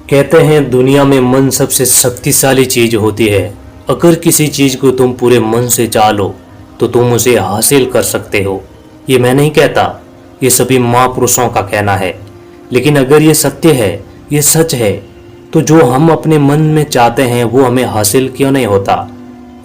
कहते हैं दुनिया में मन सबसे शक्तिशाली चीज होती है। अगर किसी चीज को तुम पूरे मन से चाहो तो तुम उसे हासिल कर सकते हो। ये मैं नहीं कहता, ये सभी महापुरुषों का कहना है। लेकिन अगर ये सत्य है, ये सच है, तो जो हम अपने मन में चाहते हैं वो हमें हासिल क्यों नहीं होता।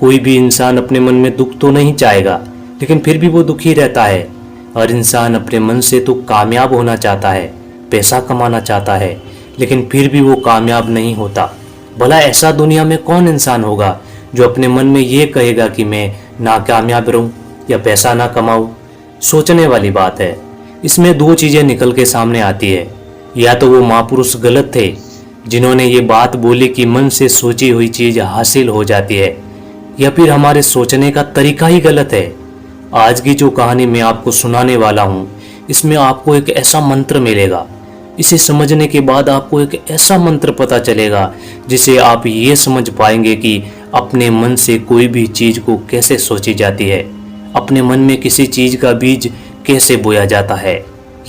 कोई भी इंसान अपने मन में दुख तो नहीं चाहेगा, लेकिन फिर भी वो दुखी रहता है। हर इंसान अपने मन से तो कामयाब होना चाहता है, पैसा कमाना चाहता है, लेकिन फिर भी वो कामयाब नहीं होता। भला ऐसा दुनिया में कौन इंसान होगा जो अपने मन में ये कहेगा कि मैं ना कामयाब रहूं या पैसा ना कमाऊं। सोचने वाली बात है। इसमें दो चीजें निकल के सामने आती है। या तो वो महापुरुष गलत थे जिन्होंने ये बात बोली कि मन से सोची हुई चीज हासिल हो जाती है, या फिर हमारे सोचने का तरीका ही गलत है। आज की जो कहानी मैं आपको सुनाने वाला हूँ, इसमें आपको एक ऐसा मंत्र मिलेगा। इसे समझने के बाद आपको एक ऐसा मंत्र पता चलेगा जिसे आप ये समझ पाएंगे कि अपने मन से कोई भी चीज को कैसे सोची जाती है, अपने मन में किसी चीज का बीज कैसे बोया जाता है।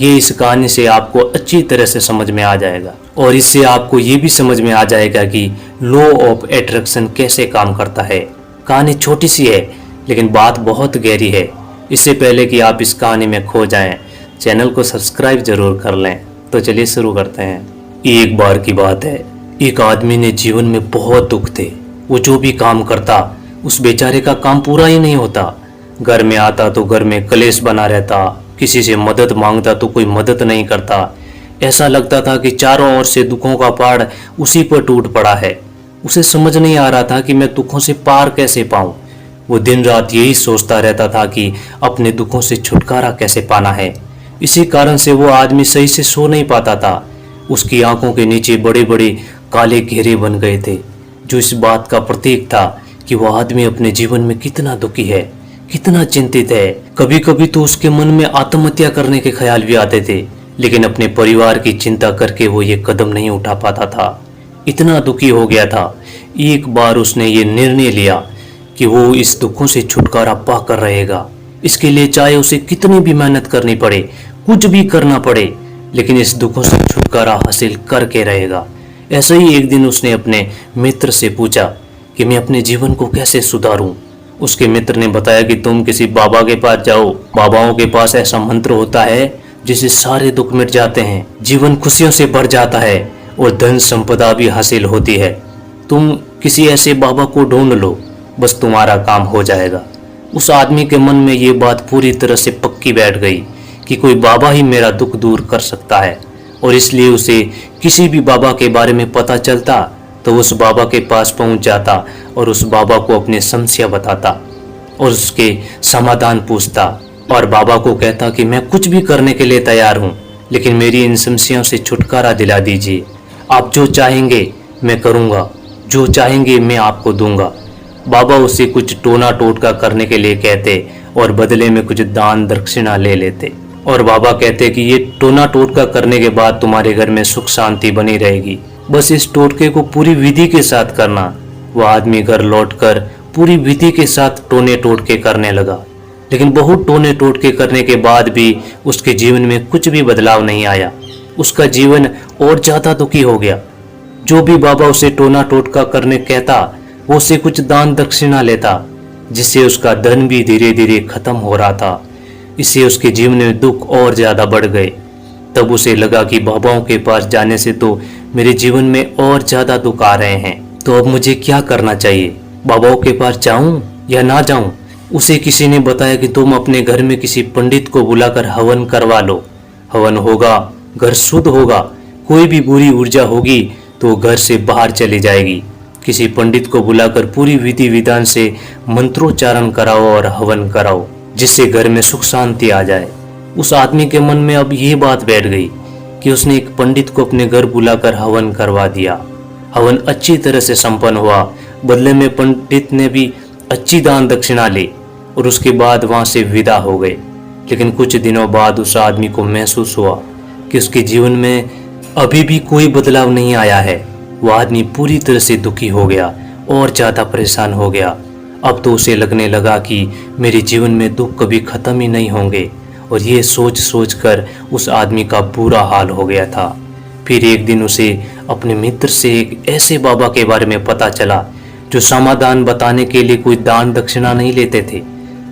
ये इस कहानी से आपको अच्छी तरह से समझ में आ जाएगा, और इससे आपको ये भी समझ में आ जाएगा कि लॉ ऑफ अट्रैक्शन कैसे काम करता है। कहानी छोटी सी है लेकिन बात बहुत गहरी है। इससे पहले कि आप इस कहानी में खो जाएं, चैनल को सब्सक्राइब जरूर कर लें। तो चलिए शुरू करते हैं। एक बार की बात है, एक आदमी ने जीवन में बहुत दुख थे। वो जो भी काम करता उस बेचारे का काम पूरा ही नहीं होता। घर में आता तो घर में कलेश बना रहता, किसी से मदद मांगता तो कोई मदद नहीं करता। ऐसा लगता था कि चारों ओर से दुखों का पहाड़ उसी पर टूट पड़ा है। उसे समझ नहीं आ रहा था कि मैं दुखों से पार कैसे पाऊं। वो दिन रात यही सोचता रहता था कि अपने दुखों से छुटकारा कैसे पाना है। इसी कारण से वो आदमी सही से सो नहीं पाता था। उसकी आंखों के नीचे बड़े बड़े काले घेरे बन गए थे, जो इस बात का प्रतीक था कि वो आदमी अपने जीवन में कितना दुखी है, कितना चिंतित है। कभी कभी तो उसके मन में आत्महत्या करने के ख्याल भी आते थे, लेकिन अपने परिवार की चिंता करके वो ये कदम नहीं उठा पाता था। इतना दुखी हो गया था। एक बार उसने ये निर्णय लिया कि वो इस दुखों से छुटकारा पाकर रहेगा। इसके लिए चाहे उसे कितनी भी मेहनत करनी पड़े, कुछ भी करना पड़े, लेकिन इस दुखों से छुटकारा हासिल करके रहेगा। ऐसे ही एक दिन उसने अपने मित्र से पूछा कि मैं अपने जीवन को कैसे सुधारूं। उसके मित्र ने बताया कि तुम किसी बाबा के पास जाओ। बाबाओं के पास ऐसा मंत्र होता है जिससे सारे दुख मिट जाते हैं, जीवन खुशियों से भर जाता है और धन संपदा भी हासिल होती है। तुम किसी ऐसे बाबा को ढूंढ लो, बस तुम्हारा काम हो जाएगा। उस आदमी के मन में ये बात पूरी तरह से पक्की बैठ गई कि कोई बाबा ही मेरा दुख दूर कर सकता है, और इसलिए उसे किसी भी बाबा के बारे में पता चलता तो उस बाबा के पास पहुंच जाता और उस बाबा को अपनी समस्या बताता और उसके समाधान पूछता, और बाबा को कहता कि मैं कुछ भी करने के लिए तैयार हूं, लेकिन मेरी इन समस्याओं से छुटकारा दिला दीजिए। आप जो चाहेंगे मैं करूंगा, जो चाहेंगे मैं आपको दूंगा। बाबा उसे कुछ टोना टोटका करने के लिए कहते और बदले में कुछ दान दक्षिणा ले लेते, और बाबा कहते कि ये टोना टोटका करने के बाद तुम्हारे घर में सुख शांति बनी रहेगी, बस इस टोटके को पूरी विधि के साथ करना। वह आदमी घर लौटकर पूरी विधि के साथ टोने टोटके करने लगा, लेकिन बहुत टोने टोटके करने के बाद भी उसके जीवन में कुछ भी बदलाव नहीं आया। उसका जीवन और ज्यादा दुखी हो गया। जो भी बाबा उसे टोना टोटका करने कहता वो उसे कुछ दान दक्षिणा लेता, जिससे उसका धन भी धीरे धीरे खत्म हो रहा था। इससे उसके जीवन में दुख और ज्यादा बढ़ गए। तब उसे लगा कि बाबाओं के पास जाने से तो मेरे जीवन में और ज्यादा दुख आ रहे हैं, तो अब मुझे क्या करना चाहिए? बाबाओं के पास जाऊं या ना जाऊं? उसे किसी ने बताया कि तुम अपने घर में किसी पंडित को बुलाकर हवन करवा लो। हवन होगा, घर शुद्ध होगा, कोई भी बुरी ऊर्जा होगी तो घर से बाहर चली जाएगी। किसी पंडित को बुलाकर पूरी विधि विधान से मंत्रोच्चारण कराओ और हवन कराओ, जिससे घर में सुख शांति आ जाए। उस आदमी के मन में अब ये बात बैठ गई कि उसने एक पंडित को अपने घर बुलाकर हवन करवा दिया। हवन अच्छी तरह से संपन्न हुआ। बदले में पंडित ने भी अच्छी दान दक्षिणा ली और उसके बाद वहां से विदा हो गए। लेकिन कुछ दिनों बाद उस आदमी को महसूस हुआ कि उसके जीवन में अभी भी कोई बदलाव नहीं आया है। वह आदमी पूरी तरह से दुखी हो गया और ज्यादा परेशान हो गया। अब तो उसे लगने लगा कि मेरे जीवन में दुख कभी खत्म ही नहीं होंगे, और ये सोच सोच कर उस आदमी का बुरा हाल हो गया था। फिर एक दिन उसे अपने मित्र से एक ऐसे बाबा के बारे में पता चला जो समाधान बताने के लिए कोई दान दक्षिणा नहीं लेते थे।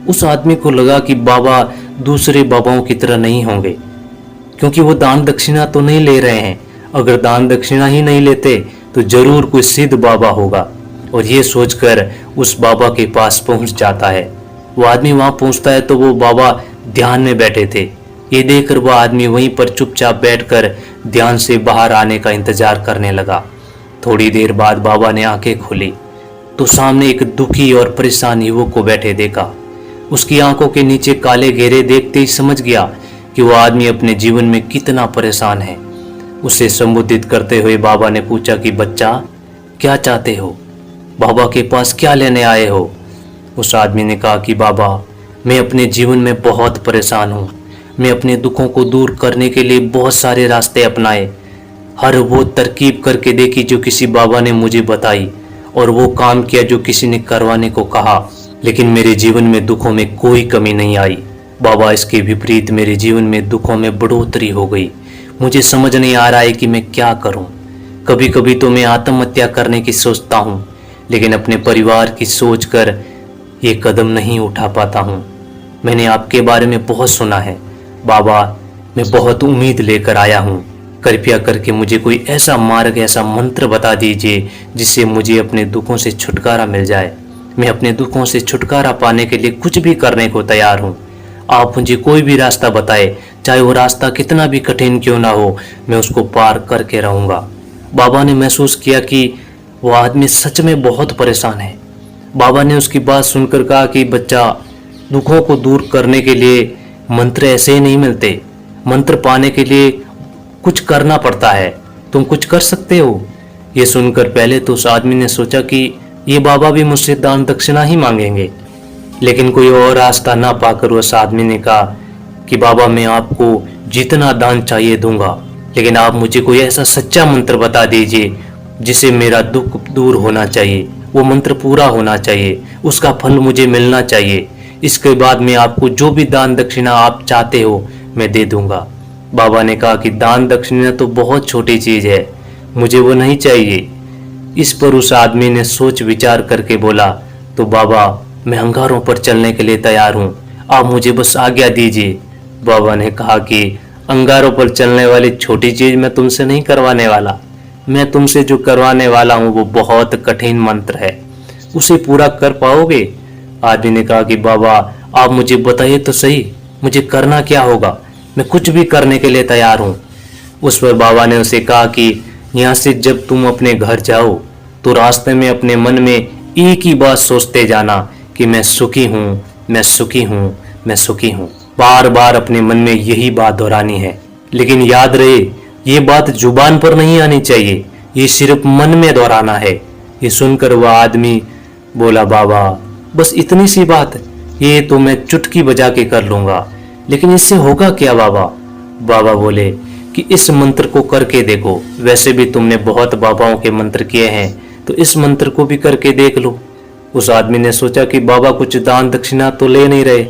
उस आदमी को लगा कि बाबा दूसरे बाबाओं की तरह नहीं होंगे, क्योंकि वो दान दक्षिणा तो नहीं ले रहे हैं। अगर दान दक्षिणा ही नहीं लेते तो जरूर कोई सिद्ध बाबा होगा। और ये सोचकर उस बाबा के पास पहुंच जाता है। वो आदमी वहां पहुंचता है तो वो बाबा ध्यान में बैठे थे। ये देखकर वह आदमी वहीं पर चुपचाप बैठकर ध्यान से बाहर आने का इंतजार करने लगा। थोड़ी देर बाद बाबा ने आंखें खोली तो सामने एक दुखी और परेशान युवक को बैठे देखा। उसकी आंखों के नीचे काले घेरे देखते ही समझ गया कि वह आदमी अपने जीवन में कितना परेशान है। उसे संबोधित करते हुए बाबा ने पूछा कि बच्चा, क्या चाहते हो? बाबा के पास क्या लेने आए हो? उस आदमी ने कहा कि बाबा, मैं अपने जीवन में बहुत परेशान हूँ। मैं अपने दुखों को दूर करने के लिए बहुत सारे रास्ते अपनाए, हर वो तरकीब करके देखी जो किसी बाबा ने मुझे बताई, और वो काम किया जो किसी ने करवाने को कहा, लेकिन मेरे जीवन में दुखों में कोई कमी नहीं आई। बाबा, इसके विपरीत मेरे जीवन में दुखों में बढ़ोतरी हो गई। मुझे समझ नहीं आ रहा है कि मैं क्या करूं। कभी कभी तो मैं आत्महत्या करने की सोचता हूं, लेकिन अपने परिवार की सोच कर ये कदम नहीं उठा पाता हूं। मैंने आपके बारे में बहुत सुना है बाबा, मैं बहुत उम्मीद लेकर आया हूँ। कृपया करके मुझे कोई ऐसा मार्ग, ऐसा मंत्र बता दीजिए जिससे मुझे अपने दुखों से छुटकारा मिल जाए। मैं अपने दुखों से छुटकारा पाने के लिए कुछ भी करने को तैयार हूँ। आप मुझे कोई भी रास्ता बताए, चाहे वो रास्ता कितना भी कठिन क्यों ना हो, मैं उसको पार करके रहूँगा। बाबा ने महसूस किया कि वो आदमी सच में बहुत परेशान है। बाबा ने उसकी बात सुनकर कहा कि बच्चा, दुखों को दूर करने के लिए मंत्र ऐसे ही नहीं मिलते। मंत्र पाने के लिए कुछ करना पड़ता है। तुम कुछ कर सकते हो। ये सुनकर पहले तो उस आदमी ने सोचा कि ये बाबा भी मुझसे दान दक्षिणा ही मांगेंगे, लेकिन कोई और रास्ता ना पाकर उस आदमी ने कहा कि बाबा, मैं आपको जितना दान चाहिए दूंगा, लेकिन आप मुझे कोई ऐसा सच्चा मंत्र बता दीजिए जिससे मेरा दुख दूर होना चाहिए, वो मंत्र पूरा होना चाहिए, उसका फल मुझे मिलना चाहिए। इसके बाद मैं आपको जो भी दान दक्षिणा आप चाहते हो मैं दे दूंगा। बाबा ने कहा कि दान दक्षिणा तो बहुत छोटी चीज है, मुझे वो नहीं चाहिए। इस पर उस आदमी ने सोच विचार करके बोला, तो बाबा, मैं अंगारों पर चलने के लिए तैयार हूँ, आप मुझे बस आज्ञा दीजिए। बाबा ने कहा कि अंगारों पर चलने वाली छोटी चीज मैं तुमसे नहीं करवाने वाला। मैं तुमसे जो करवाने वाला हूँ वो बहुत कठिन मंत्र है, उसे पूरा कर पाओगे? आदमी ने कहा कि बाबा, आप मुझे बताइए तो सही, मुझे करना क्या होगा? मैं कुछ भी करने के लिए तैयार हूँ। उस पर बाबा ने उसे कहा कि यहाँ से जब तुम अपने घर जाओ तो रास्ते में अपने मन में एक ही बात सोचते जाना कि मैं सुखी हूँ, मैं सुखी हूँ, मैं सुखी हूँ। बार बार अपने मन में यही बात दोहरानी है, लेकिन याद रहे ये बात जुबान पर नहीं आनी चाहिए, ये सिर्फ मन में दोहराना है। ये सुनकर वह आदमी बोला, बाबा, बस इतनी सी बात, ये तो मैं चुटकी बजा के कर लूंगा, लेकिन इससे होगा क्या बाबा? बाबा बोले कि इस मंत्र को करके देखो। वैसे भी तुमने बहुत बाबाओं के मंत्र किए हैं, तो इस मंत्र को भी करके देख लो। उस आदमी ने सोचा कि बाबा कुछ दान दक्षिणा तो ले नहीं रहे,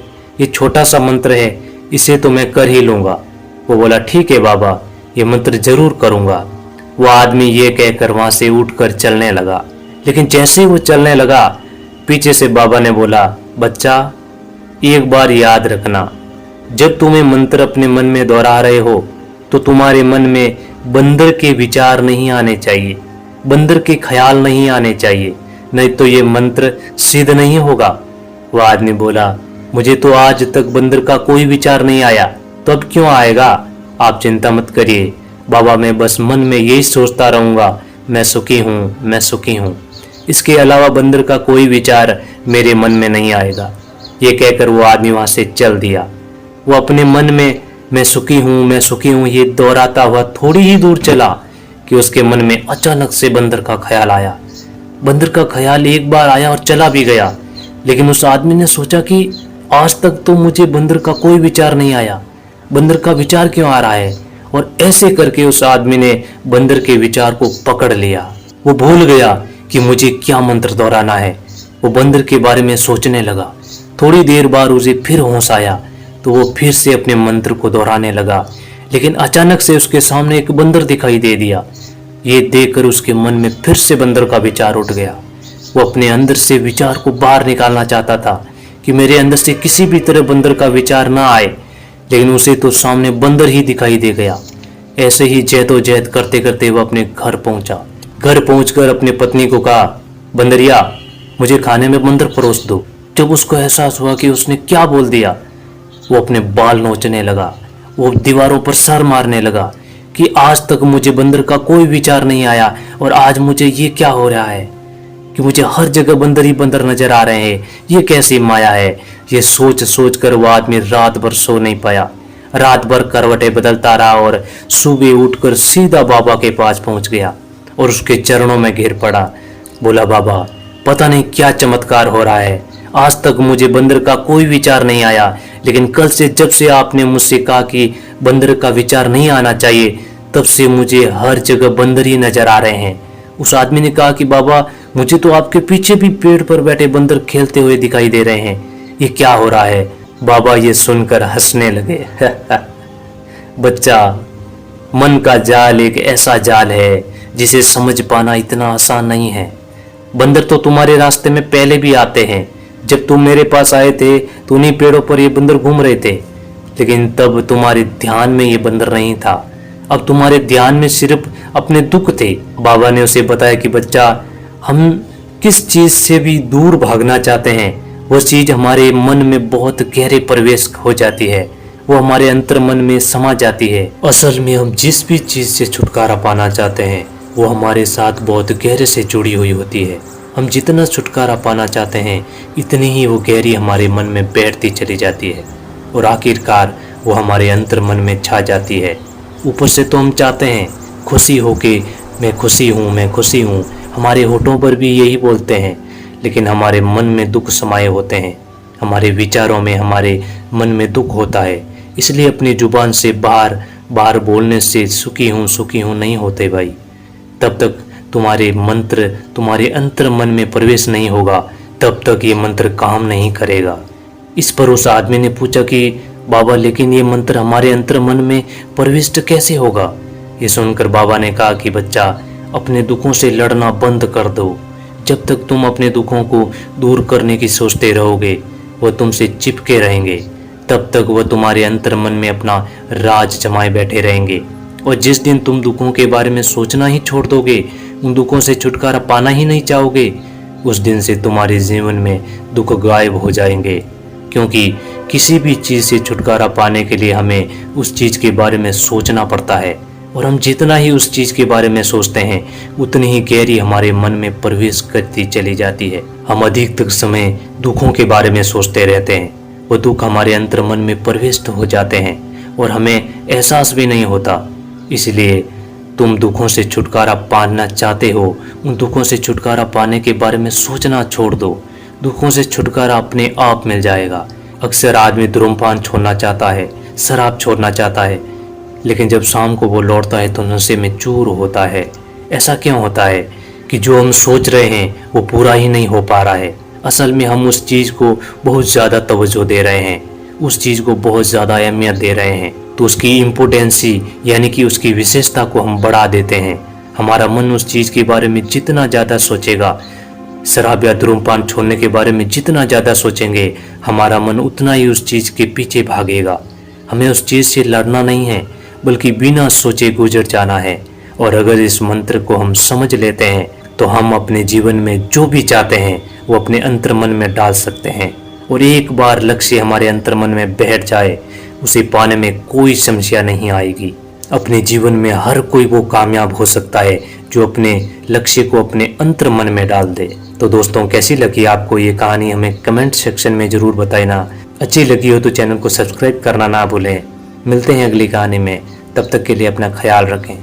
ये छोटा सा मंत्र है, इसे तो मैं कर ही लूंगा। वो बोला, ठीक है बाबा, ये मंत्र जरूर करूंगा। वो आदमी ये कहकर वहां से उठकर चलने लगा, लेकिन जैसे ही वो चलने लगा, पीछे से बाबा ने बोला, बच्चा, एक बार याद रखना, जब तुम्हें मंत्र अपने मन में दोहरा रहे हो तो तुम्हारे मन में बंदर के विचार नहीं आने चाहिए, बंदर के ख्याल नहीं आने चाहिए, नहीं तो ये मंत्र सिद्ध नहीं होगा। वह आदमी बोला, मुझे तो आज तक बंदर का कोई विचार नहीं आया, तो अब क्यों आएगा? आप चिंता मत करिए बाबा, मैं बस मन में यही सोचता रहूंगा, मैं सुखी हूँ, मैं सुखी हूँ। इसके अलावा बंदर का कोई विचार मेरे मन में नहीं आएगा। ये कहकर वो आदमी वहां से चल दिया। वो अपने मन में मैं सुखी हूँ, मैं सुखी हूँ ये दोहराता हुआ थोड़ी ही दूर चला कि उसके मन में अचानक से बंदर का ख्याल आया। बंदर का ख्याल एक बार आया और चला भी गया, लेकिन उस आदमी ने सोचा कि आज तक तो मुझे बंदर का कोई विचार नहीं आया, बंदर का विचार क्यों आ रहा है? और ऐसे करके उस आदमी ने बंदर के विचार को पकड़ लिया। वो भूल गया कि मुझे क्या मंत्र दोहराना है। वो बंदर के बारे में सोचने लगा। थोड़ी देर बाद उसे फिर होश आया तो वो फिर से अपने मंत्र को दोहराने लगा, लेकिन अचानक से उसके सामने एक बंदर दिखाई दे दिया। ये देखकर उसके मन में फिर से बंदर का विचार उठ गया। वो अपने अंदर से विचार को बाहर निकालना चाहता था कि मेरे अंदर से किसी भी तरह बंदर का विचार ना आए, लेकिन उसे तो सामने बंदर ही दिखाई दे गया। ऐसे ही जहदोजहद करते करते वह अपने घर पहुंचा। घर पहुंचकर अपनी पत्नी को कहा, बंदरिया मुझे खाने में बंदर परोस दो। जब उसको एहसास हुआ कि उसने क्या बोल दिया, वो अपने बाल नोचने लगा। वो दीवारों पर सर मारने लगा कि आज तक मुझे बंदर का कोई विचार नहीं आया और आज मुझे ये क्या हो रहा है कि मुझे हर जगह बंदर ही बंदर नजर आ रहे हैं। ये कैसी माया है। ये सोच सोच कर वो आदमी रात भर सो नहीं पाया। रात भर करवटें बदलता रहा और सुबह उठकर सीधा बाबा के पास पहुंच गया और उसके चरणों में गिर पड़ा। बोला, बाबा पता नहीं क्या चमत्कार हो रहा है। आज तक मुझे बंदर का कोई विचार नहीं आया, लेकिन कल से जब से आपने मुझसे कहा कि बंदर का विचार नहीं आना चाहिए, तब से मुझे हर जगह बंदर ही नजर आ रहे हैं। उस आदमी ने कहा कि बाबा मुझे तो आपके पीछे भी पेड़ पर बैठे बंदर खेलते हुए दिखाई दे रहे हैं। ये क्या हो रहा है। बाबा ये सुनकर हंसने लगे। बच्चा, मन का जाल एक ऐसा जाल है जिसे समझ पाना इतना आसान नहीं है। बंदर तो तुम्हारे रास्ते में पहले भी आते हैं। जब तुम मेरे पास आए थे तो उन्हीं पेड़ों पर ये बंदर घूम रहे थे, लेकिन तब तुम्हारे ध्यान में ये बंदर नहीं था। अब तुम्हारे ध्यान में सिर्फ अपने दुख थे। बाबा ने उसे बताया कि बच्चा, हम किस चीज से भी दूर भागना चाहते हैं, वो चीज हमारे मन में बहुत गहरे प्रवेश हो जाती है। वो हमारे अंतर मन में समा जाती है। असल में हम जिस भी चीज से छुटकारा पाना चाहते हैं वो हमारे साथ बहुत गहरे से जुड़ी हुई होती है। हम जितना छुटकारा पाना चाहते हैं इतनी ही वो गहरी हमारे मन में बैठती चली जाती है और आखिरकार वो हमारे अंतर मन में छा जाती है। ऊपर से तो हम चाहते हैं खुशी हो के मैं खुशी हूँ, मैं खुशी हूँ, हमारे होठों पर भी यही बोलते हैं, लेकिन हमारे मन में दुख समाये होते हैं। हमारे विचारों में, हमारे मन में दुख होता है। इसलिए अपनी जुबान से बाहर बाहर बोलने से सुखी हूँ नहीं होते भाई। तब तक तुम्हारे मंत्र तुम्हारे अंतर मन में प्रवेश नहीं होगा, तब तक ये मंत्र काम नहीं करेगा। इस पर उस आदमी ने पूछा कि बाबा लेकिन ये मंत्र हमारे अंतर मन में प्रविष्ट कैसे होगा। ये सुनकर बाबा ने कहा कि बच्चा, अपने दुखों से लड़ना बंद कर दो। जब तक तुम अपने दुखों को दूर करने की सोचते रहोगे वह तुमसे चिपके रहेंगे, तब तक वह तुम्हारे अंतर मन में अपना राज जमाए बैठे रहेंगे। और जिस दिन तुम दुखों के बारे में सोचना ही छोड़ दोगे, उन दुखों से छुटकारा पाना ही नहीं चाहोगे, उस दिन से तुम्हारे जीवन में दुख गायब हो जाएंगे। क्योंकि किसी भी चीज़ से छुटकारा पाने के लिए हमें उस चीज़ के बारे में सोचना पड़ता है, और हम जितना ही उस चीज़ के बारे में सोचते हैं उतनी ही गहरी हमारे मन में प्रवेश करती चली जाती है। हम अधिकतर समय दुखों के बारे में सोचते रहते हैं, वो दुख हमारे अंतर मन में प्रविष्ट हो जाते हैं और हमें एहसास भी नहीं होता। इसलिए तुम दुखों से छुटकारा पाना चाहते हो, उन दुखों से छुटकारा पाने के बारे में सोचना छोड़ दो। दुखों से छुटकारा अपने आप मिल जाएगा। अक्सर आदमी धूम्रपान छोड़ना चाहता है, शराब छोड़ना चाहता है, लेकिन जब शाम को वो लौटता है तो नशे में चूर होता है। ऐसा क्यों होता है कि जो हम सोच रहे हैं वो पूरा ही नहीं हो पा रहा है। असल में हम उस चीज़ को बहुत ज़्यादा तवज्जो दे रहे हैं, उस चीज़ को बहुत ज़्यादा अहमियत दे रहे हैं, तो उसकी इम्पोर्टेंसी यानी कि उसकी विशेषता को हम बढ़ा देते हैं। हमारा मन उस चीज़ के बारे में जितना ज़्यादा सोचेगा, शराब या धूम्रपान छोड़ने के बारे में जितना ज़्यादा सोचेंगे, हमारा मन उतना ही उस चीज़ के पीछे भागेगा। हमें उस चीज़ से लड़ना नहीं है, बल्कि बिना सोचे गुजर जाना है। और अगर इस मंत्र को हम समझ लेते हैं तो हम अपने जीवन में जो भी चाहते हैं वो अपने अंतर मन में डाल सकते हैं। और एक बार लक्ष्य हमारे अंतर मन में बैठ जाए, उसे पाने में कोई समस्या नहीं आएगी। अपने जीवन में हर कोई वो कामयाब हो सकता है जो अपने लक्ष्य को अपने अंतर मन में डाल दे। तो दोस्तों, कैसी लगी आपको ये कहानी हमें कमेंट सेक्शन में ज़रूर बताना। अच्छी लगी हो तो चैनल को सब्सक्राइब करना ना भूलें। मिलते हैं अगली कहानी में, तब तक के लिए अपना ख्याल रखें।